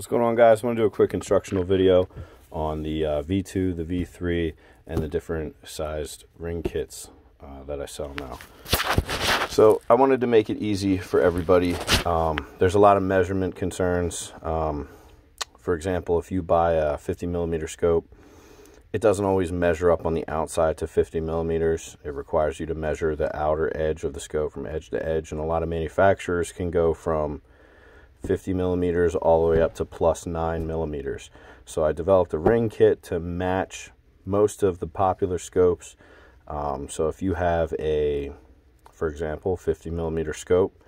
What's going on, guys? I want to do a quick instructional video on the V2, the V3, and the different sized ring kits that I sell now. So I wanted to make it easy for everybody. There's a lot of measurement concerns. For example, if you buy a 50 millimeter scope, it doesn't always measure up on the outside to 50 millimeters. It requires you to measure the outer edge of the scope from edge to edge, and a lot of manufacturers can go from 50 millimeters all the way up to plus 9 millimeters. So I developed a ring kit to match most of the popular scopes. So if you have a, for example, 50 millimeter scope,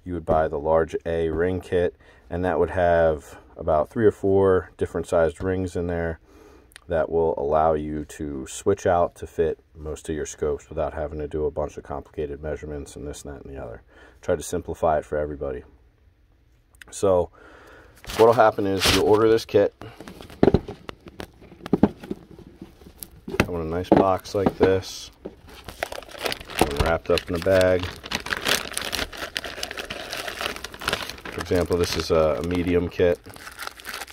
you would buy the large A ring kit, and that would have about 3 or 4 different sized rings in there that will allow you to switch out to fit most of your scopes without having to do a bunch of complicated measurements and this, that, and the other. Try to simplify it for everybody. So what will happen is you'll order this kit. Come in a nice box like this, and wrapped up in a bag. For example, this is a medium kit.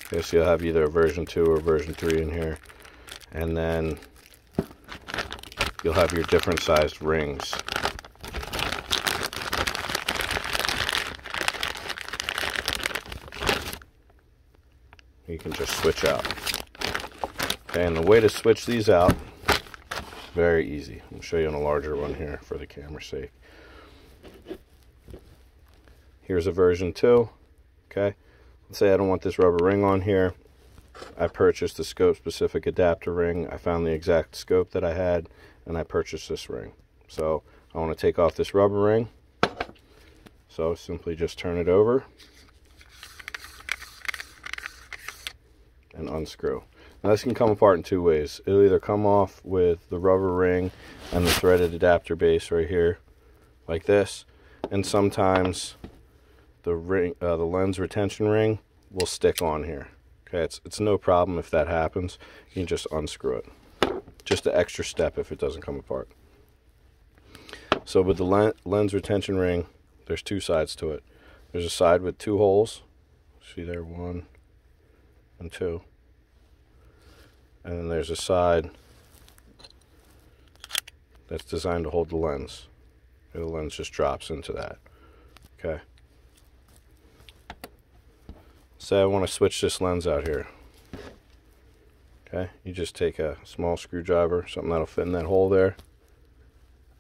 Okay, so you'll have either a version 2 or version 3 in here, and then you'll have your different sized rings. You can just switch out. Okay, and the way to switch these out, very easy. I'll show you on a larger one here for the camera's sake. Here's a version 2. Okay, let's say I don't want this rubber ring on here. I purchased the scope specific adapter ring. I found the exact scope that I had, and I purchased this ring. So I want to take off this rubber ring. So simply just turn it over and unscrew. Now this can come apart in 2 ways. It'll either come off with the rubber ring and the threaded adapter base right here, like this, and sometimes the ring, the lens retention ring, will stick on here. Okay, it's no problem if that happens. You can just unscrew it. Just an extra step if it doesn't come apart. So with the lens retention ring, there's 2 sides to it. There's a side with 2 holes. See there, 1 and 2, and then there's a side that's designed to hold the lens. The lens just drops into that. Okay, say I want to switch this lens out here. Okay, you just take a small screwdriver, something that'll fit in that hole there,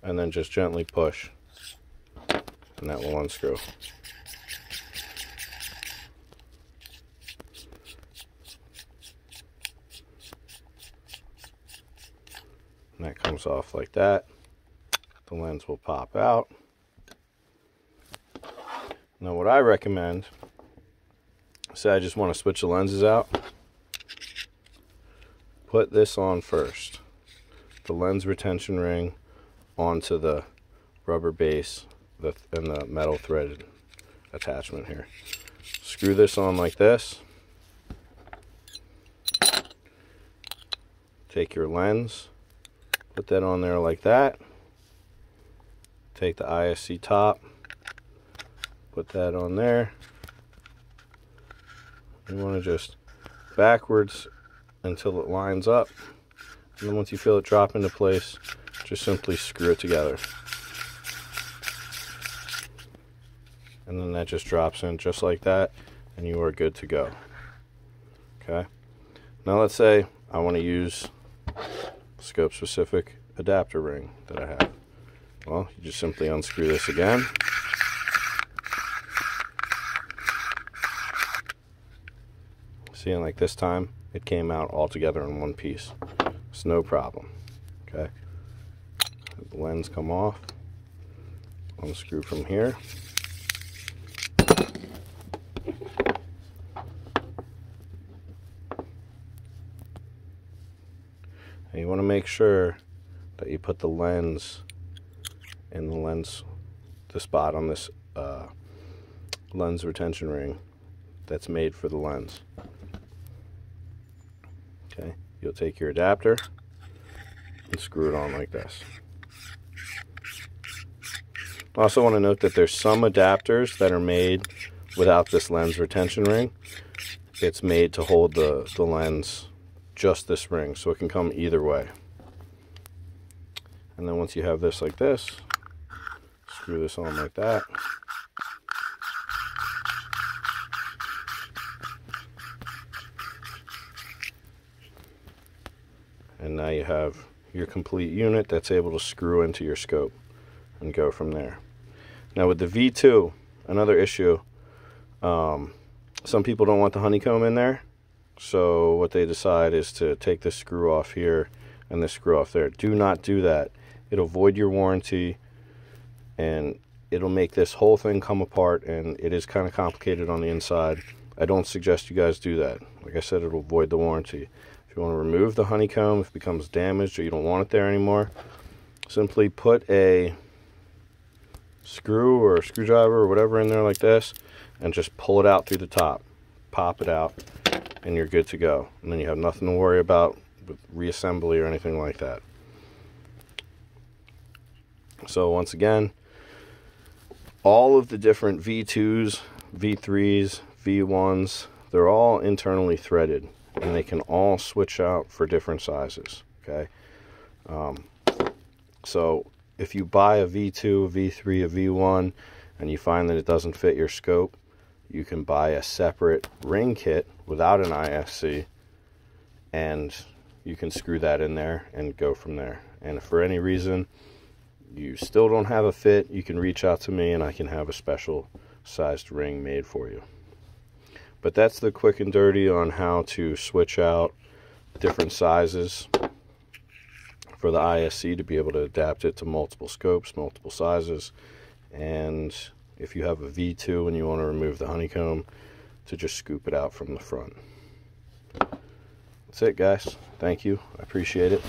and then just gently push, and that will unscrew. And that comes off like that. The lens will pop out. Now what I recommend, say I just want to switch the lenses out, put this on first. The lens retention ring onto the rubber base and the metal threaded attachment here. Screw this on like this. Take your lens, put that on there like that. Take the ISC top, put that on there. You want to just backwards until it lines up. And then once you feel it drop into place, just simply screw it together. And then that just drops in just like that, and you are good to go. Okay. Now let's say I want to use scope specific adapter ring that I have. Well, you just simply unscrew this again. See, and like this time it came out all together in one piece. It's no problem. Okay, the lens come off, unscrew from here, and you want to make sure that you put the lens in the spot on this lens retention ring that's made for the lens. Okay, you'll take your adapter and screw it on like this. I also want to note that there's some adapters that are made without this lens retention ring. it's made to hold the lens just this ring, so it can come either way. And then once you have this like this, screw this on like that. And now you have your complete unit that's able to screw into your scope and go from there. Now with the V2, another issue, some people don't want the honeycomb in there, so what they decide is to take this screw off here and this screw off there. Do not do that. It'll void your warranty, and it'll make this whole thing come apart, and it is kind of complicated on the inside. I don't suggest you guys do that. Like I said, it'll void the warranty. If you want to remove the honeycomb, if it becomes damaged or you don't want it there anymore, simply put a screw or a screwdriver or whatever in there like this, and just pull it out through the top. Pop it out, and you're good to go. And then you have nothing to worry about with reassembly or anything like that. So once again, all of the different V2s, V3s, V1s, they're all internally threaded, and they can all switch out for different sizes, okay? So if you buy a V2, a V3, a V1, and you find that it doesn't fit your scope, you can buy a separate ring kit without an ISC, and you can screw that in there and go from there. And if for any reason you still don't have a fit, you can reach out to me and I can have a special sized ring made for you. But that's the quick and dirty on how to switch out different sizes for the ISC to be able to adapt it to multiple scopes, multiple sizes, and if you have a V2 and you want to remove the honeycomb, to just scoop it out from the front. That's it, guys. Thank you. I appreciate it.